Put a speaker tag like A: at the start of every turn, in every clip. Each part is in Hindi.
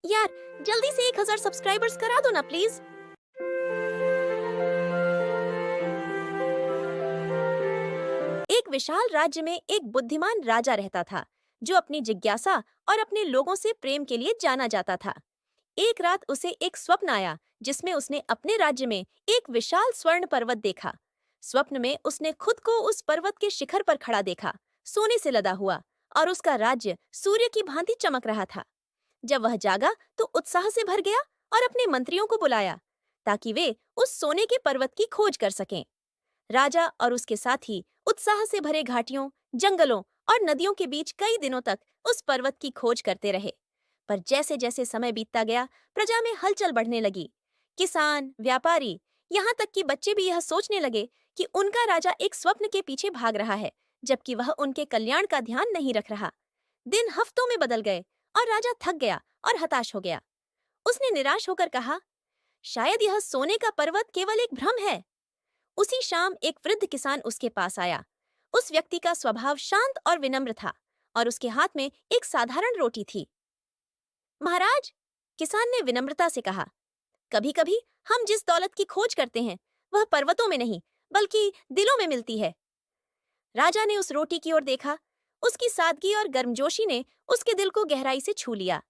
A: यार, जल्दी से 1000 सब्सक्राइबर्स करा दो ना प्लीज। एक विशाल राज्य में एक बुद्धिमान राजा रहता था, जो अपनी जिज्ञासा और अपने लोगों से प्रेम के लिए जाना जाता था। एक रात उसे एक स्वप्न आया, जिसमें उसने अपने राज्य में एक विशाल स्वर्ण पर्वत देखा। स्वप्न में उसने खुद को उस पर्वत के शिखर पर खड़ा देखा, सोने से लदा हुआ, और उसका राज्य सूर्य की भांति चमक रहा था। जब वह जागा तो उत्साह से भर गया और अपने मंत्रियों को बुलाया, ताकि वे उस सोने के पर्वत की खोज कर सकें। राजा और उसके साथी उत्साह से भरे घाटियों, जंगलों और नदियों के बीच कई दिनों तक उस पर्वत की खोज करते रहे। पर जैसे जैसे समय बीतता गया, प्रजा में हलचल बढ़ने लगी। किसान, व्यापारी, यहाँ तक कि बच्चे भी यह सोचने लगे कि उनका राजा एक स्वप्न के पीछे भाग रहा है, जबकि वह उनके कल्याण का ध्यान नहीं रख रहा। दिन हफ्तों में बदल गए और राजा थक गया और हताश हो गया। उसने निराश होकर कहा, शायद यह सोने का पर्वत केवल एक भ्रम है। उसी शाम एक वृद्ध किसान उसके पास आया। उस व्यक्ति का स्वभाव शांत और विनम्र था, और उसके हाथ में एक साधारण रोटी थी। महाराज, किसान ने विनम्रता से कहा, कभी कभी हम जिस दौलत की खोज करते हैं, वह पर्वतों में नहीं, बल्कि दिलों में मिलती है। राजा ने उस रोटी की ओर देखा। उसकी सादगी और गर्मजोशी ने उसके दिल को गहराई से छू लिया।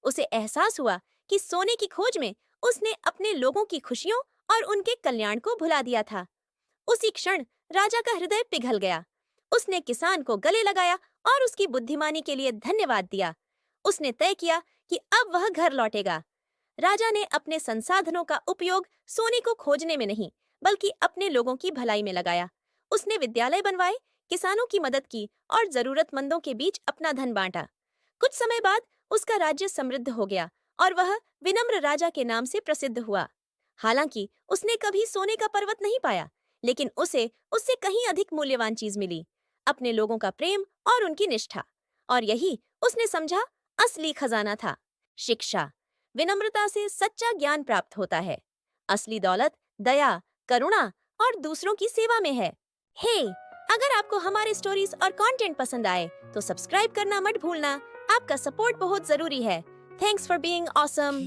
A: उसे एहसास हुआ कि सोने की खोज में उसने अपने लोगों की खुशियों और उनके कल्याण को भुला दिया था। उसी क्षण राजा का हृदय पिघल गया। उसने किसान को गले लगाया और उसकी बुद्धिमानी के लिए धन्यवाद दिया। उसने तय किया कि अब वह घर लौटेगा। राजा ने अपने संसाधनों का उपयोग सोने को खोजने में नहीं, बल्कि अपने लोगों की भलाई में लगाया। उसने विद्यालय बनवाए, किसानों की मदद की और जरूरतमंदों के बीच अपना धन बांटा। कुछ समय बाद उसका राज्य समृद्ध हो गया और वह विनम्र राजा के नाम से प्रसिद्ध हुआ। हालांकि उसने कभी सोने का पर्वत नहीं पाया, लेकिन उसे उससे कहीं अधिक मूल्यवान चीज मिली, अपने लोगों का प्रेम और उनकी निष्ठा। और यही उसने समझा असली खजाना था। शिक्षा। विनम्रता से सच्चा ज्ञान प्राप्त होता है। असली दौलत दया, करुणा और दूसरों की सेवा में है। हे, अगर आपको हमारे स्टोरीज और कंटेंट पसंद आए तो सब्सक्राइब करना मत भूलना। आपका सपोर्ट बहुत जरूरी है। Thanks for being awesome.